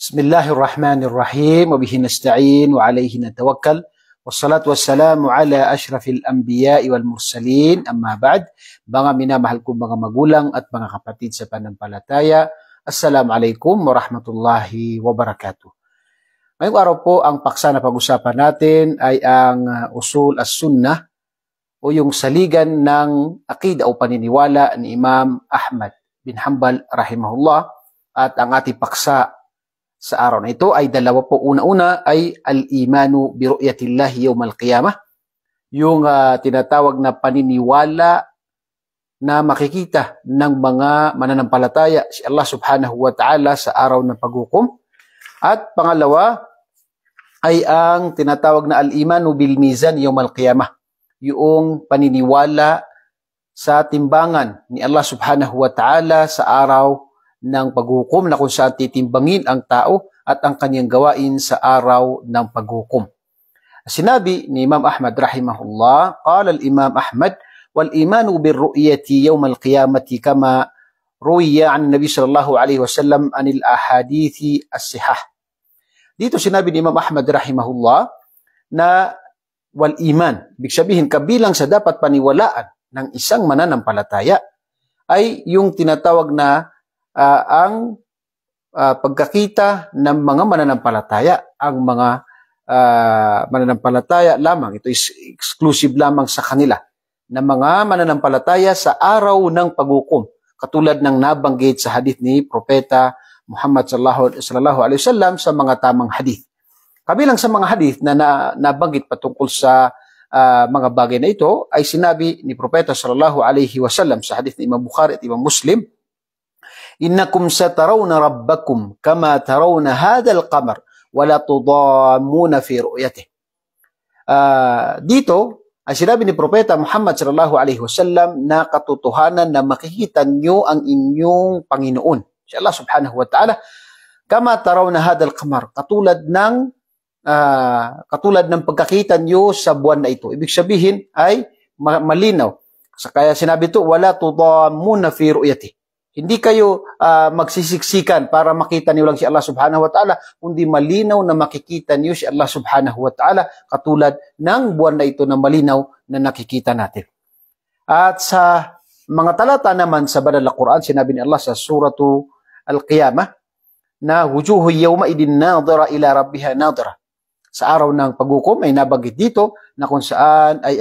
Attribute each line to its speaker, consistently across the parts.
Speaker 1: Bismillahirrahmanirrahim. Wa bihi nasta'in wa alayhi natawakkal. Wassalatu wassalamu ala ashrafil anbiya'i wal mursalin. Amma ba'd. Mga minamahal kong mga magulang at mga kapatid sa pananampalataya. Assalamualaikum warahmatullahi wabarakatuh. Ngayong araw po, ang paksa na pag-usapan natin ay ang usul as-sunnah o yung saligan ng akida o paniniwala ni Imam Ahmad bin Hanbal rahimahullah. At ang ating paksa sa araw na ito ay dalawa po. Una-una ay al-imanu bi ru'yatillahi yawmal qiyamah. Yung tinatawag na paniniwala na makikita ng mga mananampalataya si Allah subhanahu wa ta'ala sa araw ng paghukom. At pangalawa ay ang tinatawag na al-imanu bil mizan yawmal qiyamah. Yung paniniwala sa timbangan ni Allah subhanahu wa ta'ala sa araw ng paghukom, na kung saan titimbangin ang tao at ang kanyang gawain sa araw ng paghukom. Sinabi ni Imam Ahmad rahimahullah, qala al-Imam Ahmad, wal imanu bir ru'yati yawm al-qiyamati kama ruwiya an Nabi sallallahu alaihi wasallam anil ahadithi as-sihah. Dito sinabi ni Imam Ahmad rahimahullah na wal iman, ibig sabihin kabilang sa dapat paniwalaan ng isang mananampalataya ay yung tinatawag na ang pagkakita ng mga mananampalataya. Ang mga mananampalataya lamang, ito is exclusive lamang sa kanila, na mga mananampalataya sa araw ng paghukom, katulad ng nabanggit sa hadith ni Propeta Muhammad sallallahu alaihi wasallam sa mga tamang hadith. Kabilang sa mga hadith na nabanggit patungkol sa mga bagay na ito ay sinabi ni Propeta sallallahu alaihi wasallam sa hadith ni Imam Bukhari at Imam Muslim, innakum satarawna rabbakum kama tarawna hadal qamar wala tudammuna fi ru'yatih. Dito ay sinabi ni Propeta Muhammad sallallahu alaihi wasallam na katotohanan na makikita niyo ang inyong Panginoon, si Allah subhanahu wa ta'ala, kama tarawna hadal qamar, katulad ng pagkakita niyo sa buwan na ito. Ibig sabihin ay malinaw. Kaya sinabi ito, wala tudammuna fi ru'yatih. Hindi kayo magsisiksikan para makita niyo lang si Allah subhanahu wa ta'ala, kundi malinaw na makikita niyo si Allah subhanahu wa ta'ala, katulad ng buwan na ito na malinaw na nakikita natin. At sa mga talata naman sa Banal na Quran, sinabi ni Allah sa suratu Al-Qiyamah na wujuhu yawma idin nadira ila rabbiha nadira. Sa araw ng paghukom ay nabanggit dito na kung saan ay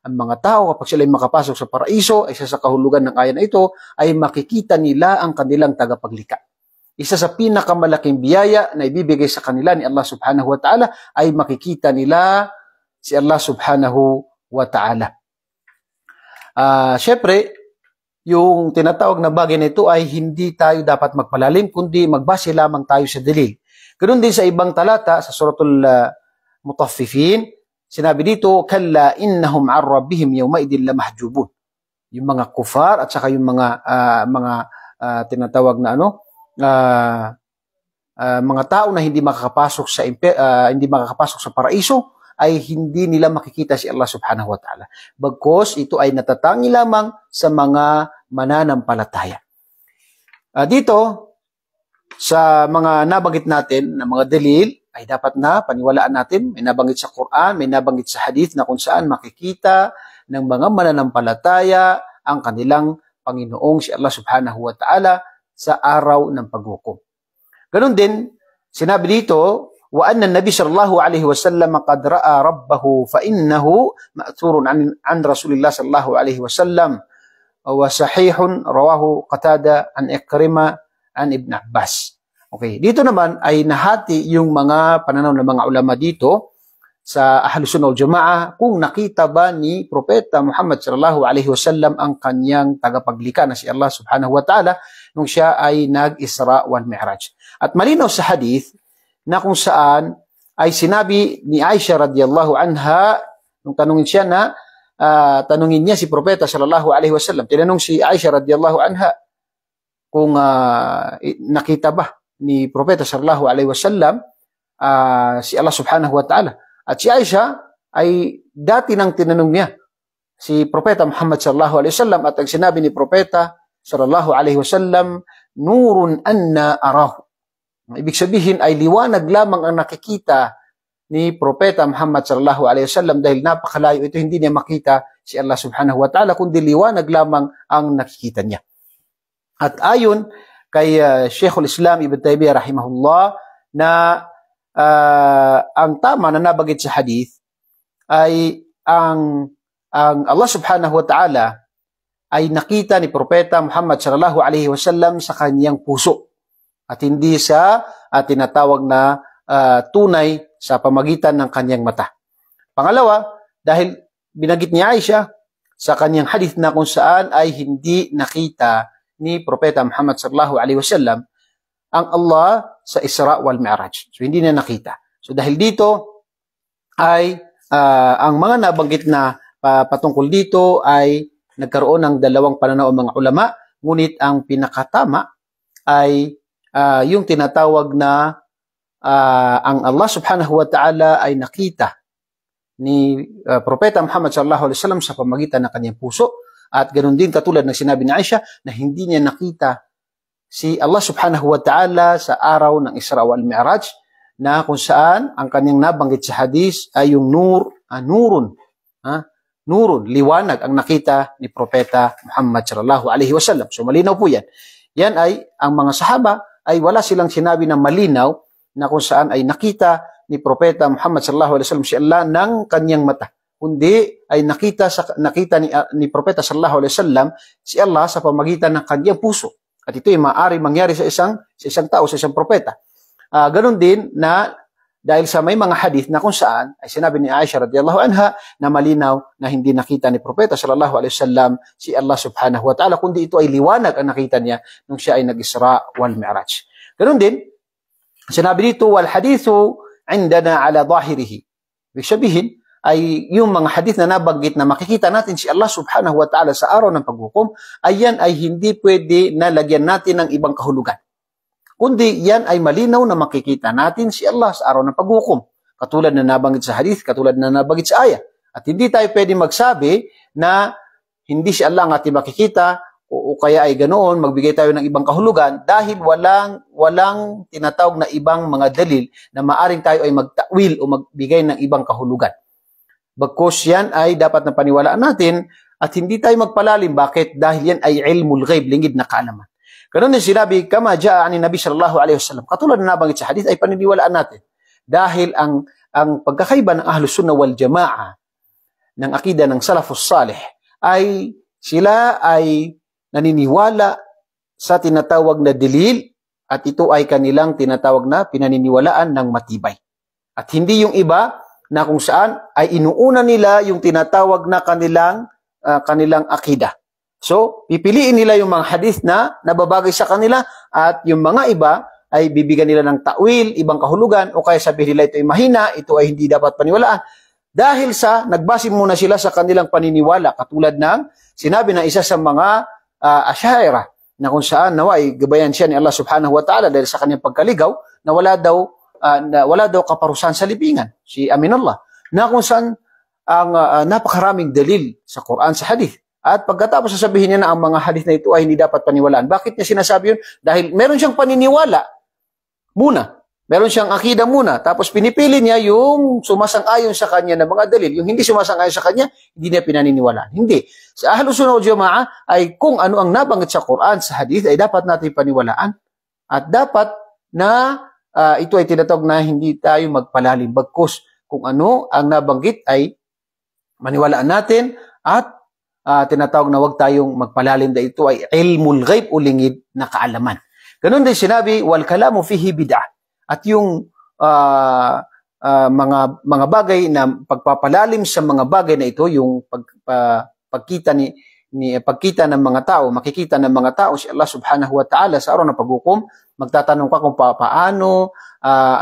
Speaker 1: ang mga tao, kapag sila ay makapasok sa paraiso, ay isa sa kahulugan ng ayan na ito, ay makikita nila ang kanilang tagapaglikha. Isa sa pinakamalaking biyaya na ibibigay sa kanila ni Allah subhanahu wa ta'ala ay makikita nila si Allah subhanahu wa ta'ala. Syempre, yung tinatawag na bagay na ito ay hindi tayo dapat magpalalim, kundi magbase lamang tayo sa dalil. Ganoon din sa ibang talata, sa suratul Mutaffifin, sinabi dito, kalla innahum an rabbihim yawma idin lamahjubun. Yung mga kufar at saka yung mga tinatawag na mga tao na hindi makakapasok sa paraiso ay hindi nila makikita si Allah subhanahu wa ta'ala. Bagkus ito ay natatangi lamang sa mga mananampalataya. Dito sa mga nabanggit natin na mga dalil ay dapat na paniwalaan natin. May nabanggit sa Quran, may nabanggit sa hadith na kung saan makikita ng mga mananampalataya ang kanilang Panginoong si Allah subhanahu wa ta'ala sa araw ng paghukom. Ganon din, sinabi dito, wa anna Nabi sallallahu alaihi wasallam qad ra'a rabbahu fa innahu ma'thurun an Rasulillah sallallahu alaihi wasallam wa sahihun rawahu Qatada an Ikrima an Ibn Abbas. Okay, dito naman ay nahati yung mga pananaw ng mga ulama dito sa Ahlus Sunnah wal Jamaah kung nakita ba ni Propeta Muhammad sallallahu alaihi wasallam ang kanyang tagapaglikha na si Allah subhanahu wa ta'ala nung siya ay nag-Isra wal Mi'raj. At malinaw sa hadith na kung saan ay sinabi ni Aisha radhiyallahu anha nung tanungin niya si Propeta sallallahu alaihi wasallam, tinanong si Aisha radhiyallahu anha kung nakita ba ni Propeta sallallahu alaihi wasallam si Allah subhanahu wa ta'ala. At si Aisha ay dati nang tinanong niya si Propeta Muhammad sallallahu alaihi wasallam, at ang sinabi ni Propeta sallallahu alaihi wasallam, nurun anna arahu. Ibig sabihin ay liwanag lamang ang nakikita ni Propeta Muhammad sallallahu alaihi wasallam dahil napakalayo ito, hindi niya makita si Allah subhanahu wa ta'ala, kundi liwanag lamang ang nakikita niya. At ayon kay Sheikhul Islam Ibn Taymiyyah rahimahullah na ang tama na nabanggit sa hadith ay ang Allah subhanahu wa ta'ala ay nakita ni Propeta Muhammad sallallahu alaihi wasallam sa kanyang puso at hindi sa tinatawag na tunay sa pamagitan ng kanyang mata. Pangalawa, dahil binanggit ni Aisha sa kanyang hadith na kung saan ay hindi nakita ni Propeta Muhammad sallallahu alaihi wasallam ang Allah sa Isra wal Mi'raj. So hindi niya nakita. So dahil dito ay ang mga nabanggit na patungkol dito ay nagkaroon ng dalawang pananaw ng mga ulama, ngunit ang pinakatama ay yung tinatawag na ang Allah subhanahu wa ta'ala ay nakita ni Propeta Muhammad sallallahu alaihi wasallam sa pamagitan ng kanyang puso, at ganoon din katulad ng sinabi ni Aisha na hindi niya nakita si Allah subhanahu wa ta'ala sa araw ng Isra wal Mi'raj, na kung saan ang kanyang nabanggit sa hadith ay yung nurun, liwanag ang nakita ni Propeta Muhammad sallallahu alaihi wasallam. So malinaw po yan. Yan ay ang mga sahaba ay wala silang sinabi na malinaw na kung saan ay nakita ni Propeta Muhammad sallallahu alaihi wasallam si Allah ng kanyang mata, kundi ay nakita ni Propeta sallallahu alaihi wasallam si Allah sa pamagitan ng kanyang puso. At ito ay maaari mangyari sa isang tao, sa isang propeta. Ganon din na dahil sa may mga hadith na kung saan ay sinabi ni Aisha radhiyallahu anha na malinaw na hindi nakita ni Propeta sallallahu alaihi wasallam si Allah subhanahu wa ta'ala, kundi ito ay liwanag ang nakita niya nung siya ay nag-Isra wal Mi'raj. Ganon din, sinabi dito, wal hadithu indana ala zahirihi. Ibig sabihin, ay yung mga hadith na nabanggit na makikita natin si Allah subhanahu wa ta'ala sa araw ng paghukom, ay yan ay hindi pwede na lagyan natin ng ibang kahulugan. Kundi yan ay malinaw na makikita natin si Allah sa araw ng paghukom. Katulad na nabanggit sa hadith, katulad na nabanggit sa ayah. At hindi tayo pwede magsabi na hindi si Allah ang ating makikita, o kaya ay ganoon, magbigay tayo ng ibang kahulugan dahil walang tinatawag na ibang mga dalil na maaring tayo ay magtawil o magbigay ng ibang kahulugan. Bagkus yan ay dapat na paniwalaan natin at hindi tayo magpalalim. Bakit? Dahil yan ay ilmul ghaib, lingid na kaalaman. Ganun din sinabi, kama ja'a ni Nabi sallallahu alaihi wasallam. Katulad na nabanggit sa hadith ay paniniwalaan natin. Dahil ang pagkakaiba ng Ahlus Sunnah wal Jama'a ng akida ng Salafus Salih ay sila ay naniniwala sa tinatawag na dalil at ito ay kanilang tinatawag na pinaniniwalaan ng matibay. At hindi yung iba na kung saan ay inuuna nila yung tinatawag na kanilang akida. So, pipiliin nila yung mga hadith na nababagay sa kanila at yung mga iba ay bibigyan nila ng ta'wil, ibang kahulugan, o kaya sabihin nila ito ay mahina, ito ay hindi dapat paniwalaan. Dahil sa nagbase muna sila sa kanilang paniniwala, katulad ng sinabi ng isa sa mga Asy'ariyah na kung saan nawa ay gabayan siya ni Allah subhanahu wa ta'ala dahil sa kanyang pagkaligaw na wala daw kaparusahan sa libingan, si Aminullah, na kung saan ang napakaraming dalil sa Quran, sa hadith. At pagkatapos sasabihin niya na ang mga hadith na ito ay hindi dapat paniwalaan. Bakit niya sinasabi yun? Dahil meron siyang paniniwala muna. Meron siyang akida muna. Tapos pinipili niya yung sumasang-ayon sa kanya na mga dalil. Yung hindi sumasang-ayon sa kanya, hindi niya pinaniniwalaan. Hindi. Sa Ahlus Sunnah wal Jamaa'ah ay kung ano ang nabanggit sa Quran, sa hadith, ay dapat natin paniwalaan. At dapat na ito ay tinatawag na hindi tayo magpalalim. Bagkus kung ano ang nabanggit ay maniwalaan natin at tinatawag na huwag tayong magpalalim dahil ito ay ilmul ghaib o lingid na kaalaman. Ganun din sinabi, wal kalamu fihi bid'ah. At yung mga bagay na pagpapalalim sa mga bagay na ito, yung pagkita ng mga tao, makikita ng mga tao si Allah subhanahu wa ta'ala sa araw ng paghukom, magtatanong ka kung paano,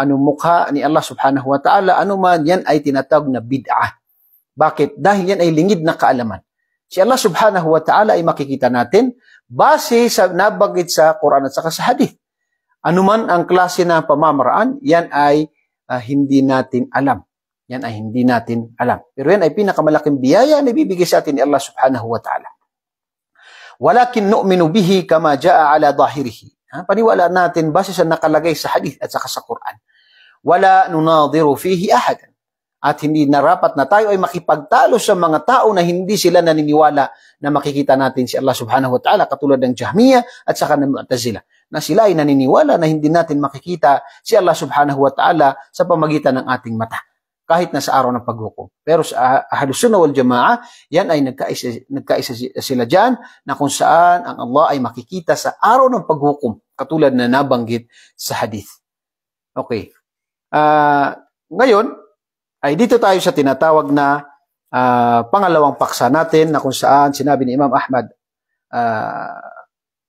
Speaker 1: anong mukha ni Allah subhanahu wa ta'ala, ano man, yan ay tinatawag na bid'ah. Bakit? Dahil yan ay lingid na kaalaman. Si Allah subhanahu wa ta'ala ay makikita natin base sa nabanggit sa Quran at saka sa hadith. Anuman ang klase ng pamamaraan, yan ay hindi natin alam. Yan ay hindi natin alam. Pero yan ay pinakamalaking biyaya na ibibigay sa atin ni Allah subhanahu wa ta'ala. Walakin nu'minu bihi kama ja'a ala zahirihi. Paniwalaan natin base sa nakalagay sa hadith at saka sa Quran. Wala nunadiru fihi ahadan. At hindi narapat na tayo ay makipagtalo sa mga tao na hindi sila naniniwala na makikita natin si Allah subhanahu wa ta'ala, katulad ng Jahmiyah at saka ng Mu'tazila, na sila ay naniniwala na hindi natin makikita si Allah subhanahu wa ta'ala sa pamagitan ng ating mata, kahit na sa araw ng paghukom. Pero sa Ahlus Sunnah wal Jamaah, yan ay nagkaisa sila dyan, na kung saan ang Allah ay makikita sa araw ng paghukom, katulad na nabanggit sa hadith. Okay. Ngayon, ay dito tayo sa tinatawag na pangalawang paksa natin, na kung saan sinabi ni Imam Ahmad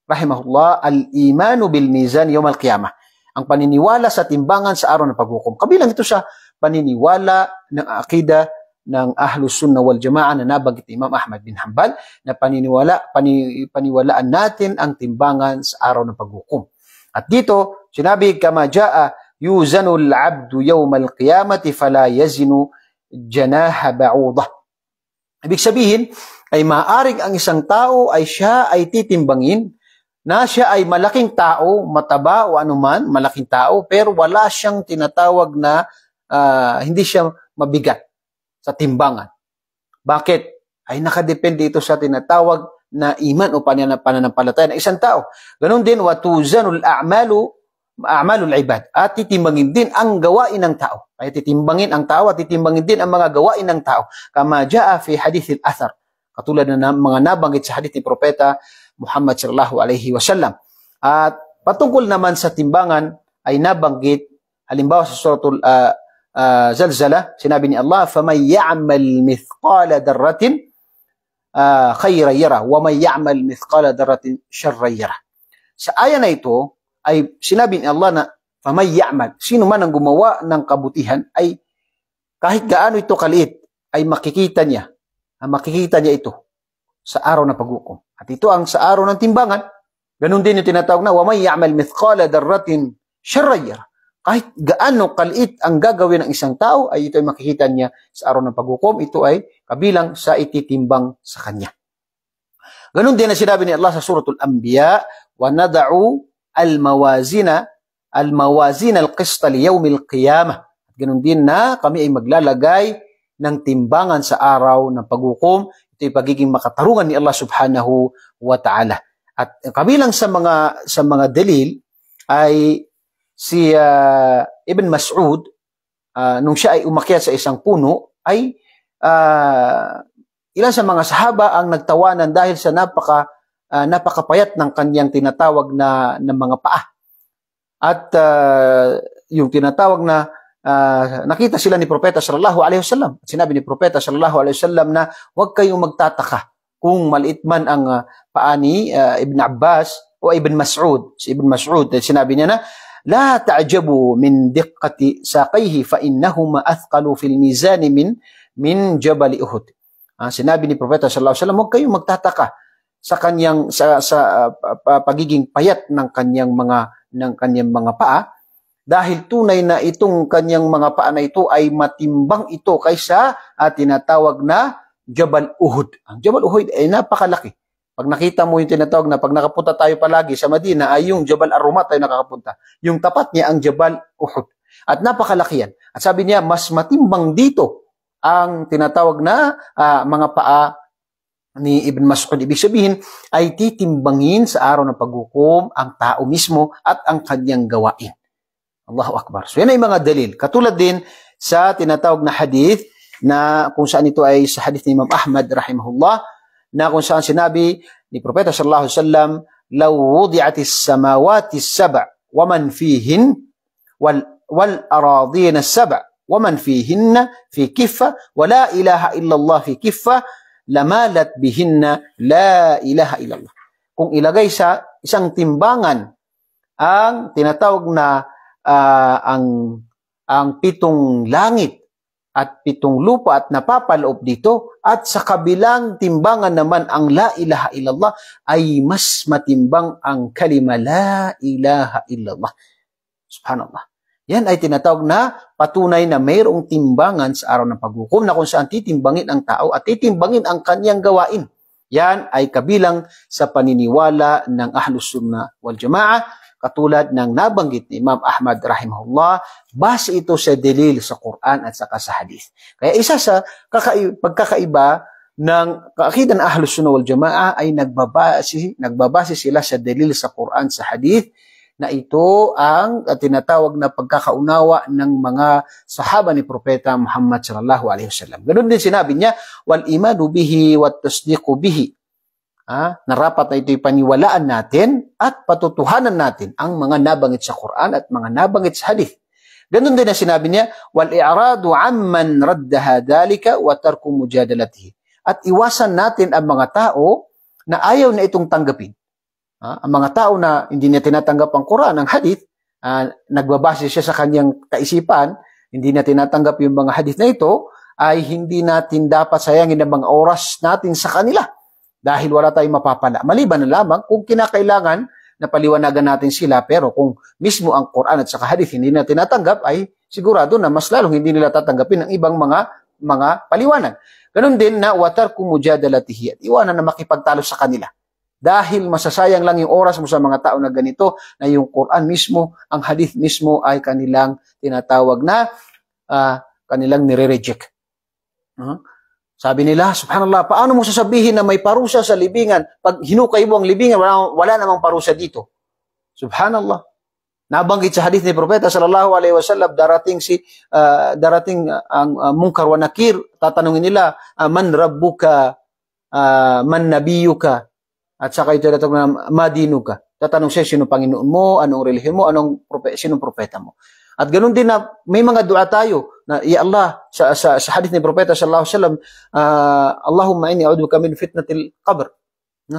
Speaker 1: rahimahullah, al-imanu bil mizan yawm al-qiyamah, ang paniniwala sa timbangan sa araw ng paghukom. Kabilang ito sa paniniwala ng akida ng Ahlus Sunnah wal Jamaah na nabanggit ni Imam Ahmad bin Hanbal, na paniwalaan natin ang timbangan sa araw ng paghukom. At dito sinabi, kama jaa yuzanu al-'abdu yawm al-qiyamati fala yazinu janaha ba'udah. Ibig sabihin ay maaring ang isang tao ay siya ay titimbangin na siya ay malaking tao, mataba o anuman, malaking tao, pero wala siyang tinatawag na hindi siya mabigat sa timbangan. Bakit? Ay nakadepende ito sa tinatawag na iman o pananampalataya ng isang tao. Ganon din, watuzanul a'malul ibad, at titimbangin din ang gawain ng tao. Kaya titimbangin ang tao at titimbangin din ang mga gawain ng tao. Kama jaa fi hadith al-athar, katulad na mga nabanggit sa hadith ni Propeta Muhammad sallallahu alaihi wasallam. At patungkol naman sa timbangan ay nabanggit, halimbawa sa suratul Zalzalah, sinabi ni Allah, faman ya'mal mithqala darratin khayran yara wa man ya'mal mithqala darratin sharran yara. Sa aya na ito ay sinabi ni Allah na faman ya'mal, sino man ang gumawa ng kabutihan, ay kahit gaano ito kaliit ay makikita niya ito sa araw ng paghukom. At ito ang sa araw ng timbangan. Ganun din yung tinatawag na wa man ya'mal mithqala darratin sharran yara. Kahit gaano kaliit ang gagawin ng isang tao, ay ito ay makikita niya sa araw ng paghukom. Ito ay kabilang sa ititimbang sa kanya. Ganun din na sinabi ni Allah sa suratul Anbiya, wa nada'u al-mawazina al-qista li yawmil qiyamah. Ganun din na kami ay maglalagay ng timbangan sa araw ng paghukom. Ito ay pagiging makatarungan ni Allah subhanahu wa ta'ala. At kabilang sa mga dalil ay si Ibn Mas'ud, nung siya ay umakyat sa isang puno, ay ilan sa mga sahaba ang nagtawanan dahil sa napakapayat ng kanyang tinatawag na mga paa. At yung tinatawag na nakita sila ni Propeta sallallahu alaihi wasallam. Sinabi ni Propeta sallallahu alaihi wasallam na huwag kayong magtataka kung maliit man ang paa ni Ibn Abbas o Ibn Mas'ud. Si Ibn Mas'ud, sinabi niya na, la ta'jabu min diqqati saqayhi fa innahuma athqalu fil mizan min jabal Uhud. Sinabi ni Propeta sallallahu alaihi wasallam, huwag kayong magtataka sa kanyang pagiging payat ng kanyang mga paa, dahil tunay na itong kanyang mga paa na ito ay matimbang ito kaysa tinatawag na Jabal Uhud. Ang Jabal Uhud ay napakalaki. Pag nakita mo yung tinatawag na pag nakapunta tayo palagi sa Madina, ay yung Jabal Ar-Rumat tayo nakakapunta. Yung tapat niya ang Jabal Uhud. At napakalaki yan. At sabi niya, mas matimbang dito ang tinatawag na mga paa ni Ibn Mas'ud. Ibig sabihin, ay titimbangin sa araw ng paghukom ang tao mismo at ang kanyang gawain. Allahu Akbar. So yan ay mga dalil. Katulad din sa tinatawag na hadith, na kung saan ito ay sa hadith ni Imam Ahmad rahimahullah, na kung saan sinabi ni Propeta sallallahu alaihi wasallam, law wudi'atis samawati as-sab' wa man fihin wal aradina as-sab' wa man fihinna fi kiffa wa la ilaha illallah fi kiffa lamalat bihinna la ilaha illallah. Kung ilagay sa isang timbangan ang tinatawag na ang pitong langit at pitong lupa at napapaloob dito, at sa kabilang timbangan naman ang la ilaha illallah, ay mas matimbang ang kalima la ilaha illallah. Subhanallah. Yan ay tinatawag na patunay na mayroong timbangan sa araw ng paghukom, na kung saan titimbangin ang tao at titimbangin ang kanyang gawain. Yan ay kabilang sa paniniwala ng Ahlus Sunnah wal Jamaah, katulad ng nabanggit ni Imam Ahmad rahimahullah, base ito sa dalil sa Quran at saka sa hadith. Kaya isa sa pagkakaiba ng kaakidan Ahlus Sunnah wal Jamaah ay nagbabase sila sa dalil sa Quran sa hadith, na ito ang tinatawag na pagkakaunawa ng mga sahaba ni Propeta Muhammad sallallahu alaihi wasallam. Ganun din sinabi niya, wal imanu bihi wat tasdiqu bihi. Narapat na ito'y paniwalaan natin at patutuhanan natin ang mga nabanggit sa Quran at mga nabanggit sa hadith. Ganun din na sinabi niya, wal i'radu amman raddaha dhalika wa tarku mujadalatihi. At iwasan natin ang mga tao na ayaw na itong tanggapin. Ang mga tao na hindi niya tinatanggap ang Quran, ang hadith, nagbabase siya sa kanyang kaisipan, hindi niya tinatanggap yung mga hadith na ito, ay hindi natin dapat sayangin ang mga oras natin sa kanila dahil wala tayong mapapala. Maliban na lamang kung kinakailangan na paliwanagan natin sila, pero kung mismo ang Quran at saka hadith hindi na tinatanggap, ay sigurado na mas lalong hindi nila tatanggapin ang ibang mga paliwanag. Ganun din na watarku mujadalatihi, at iwanan na makipagtalo sa kanila. Dahil masasayang lang yung oras mo sa mga tao na ganito, na yung Quran mismo, ang hadith mismo ay kanilang tinatawag na kanilang nire-reject. Sabi nila, subhanallah, paano mo sasabihin na may parusa sa libingan? Pag hinukay mo ang libingan, wala namang parusa dito. Subhanallah. Nabanggit sa hadith ni Propeta sallallahu alaihi wasallam, darating ang Munkar wa Nakir, tatanungin nila, man rabbuka, man nabiyuka, at saka ito datong na madinuka. Tatanong siya, sino Panginoon mo, anong relihiyon mo, sinong propeta mo. At ganoon din na may mga dua tayo na, ya Allah, sa hadith ni Propeta sallallahu alaihi wasallam, Allahumma inni a'udzuka min fitnatil qabr.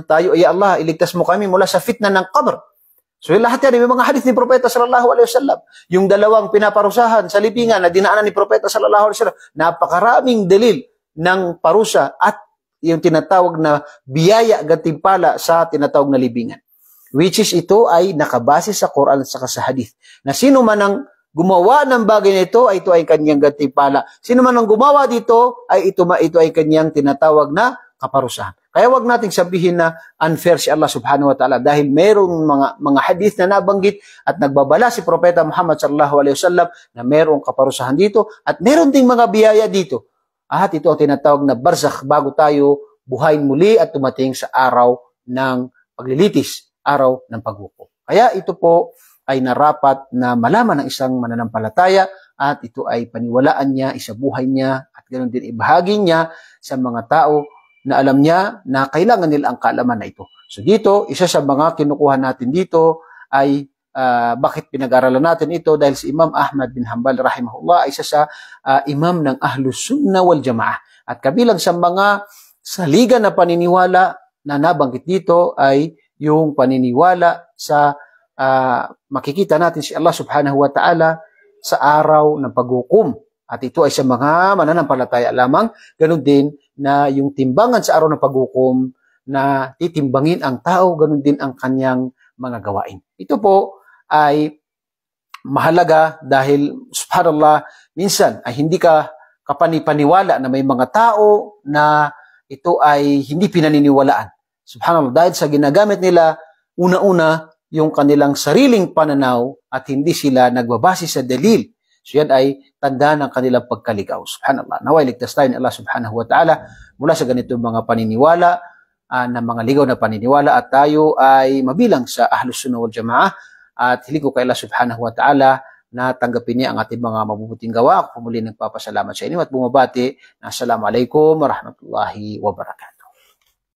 Speaker 1: Tayo, ya Allah, iligtas mo kami mula sa fitna ng qabr. So lahat yan, may mga hadith ni Propeta sallallahu alaihi wasallam. Yung dalawang pinaparusahan sa libingan na dinaanan ni Propeta sallallahu alaihi wasallam, napakaraming dalil ng parusa at yung tinatawag na biyaya gantimpala sa tinatawag na libingan. Which is ito ay nakabase sa Quran at saka sa hadith. Na sino man ang gumawa ng bagay na ito ay kanyang gantimpala. Sino man ang gumawa dito ay ito ay kanyang tinatawag na kaparusahan. Kaya wag nating sabihin na unfair si Allah subhanahu wa ta'ala dahil mayroong mga hadith na nabanggit at nagbabala si Propeta Muhammad sallallahu alaihi wasallam na mayroong kaparusahan dito at mayroong ding mga biyaya dito. At ito ang tinatawag na barzakh bago tayo buhayin muli at tumating sa araw ng paglilitis, araw ng paghukom. Kaya ito po ay narapat na malaman ng isang mananampalataya at ito ay paniwalaan niya, isabuhay niya at ganoon din ibahagi niya sa mga tao na alam niya na kailangan nila ang kaalaman na ito. So dito, isa sa mga kinukuha natin dito ay bakit pinag-aralan natin ito? Dahil si Imam Ahmad bin Hanbal rahimahullah ay isa sa imam ng Ahlus Sunnah wal Jamaah. At kabilang sa mga saligan na paniniwala na nabanggit dito ay yung paniniwala sa makikita natin si Allah subhanahu wa ta'ala sa araw ng paghukom. At ito ay sa mga mananampalataya lamang. Ganun din na yung timbangan sa araw ng paghukom na titimbangin ang tao, ganun din ang kanyang mga gawain. Ito po ay mahalaga dahil subhanallah, minsan ay hindi ka kapanipaniwala na may mga tao na ito ay hindi pinaniniwalaan. Subhanallah, dahil sa ginagamit nila una-una yung kanilang sariling pananaw at hindi sila nagbabase sa dalil. So yan ay tanda ng kanilang pagkaligaw. Subhanallah. Naway ligtas tayo ni Allah subhanahu wa ta'ala mula sa ganitong mga paniniwala na mga ligaw na paniniwala at tayo ay mabilang sa Ahlus Sunnah wal Jamaah at hiling ko kay Allah subhanahu wa ta'ala na tanggapin niya ang ating mga mabubuting gawa. Ako muli nagpapasalamat sa inyo at bumabati na Assalamualaikum warahmatullahi wabarakatuh.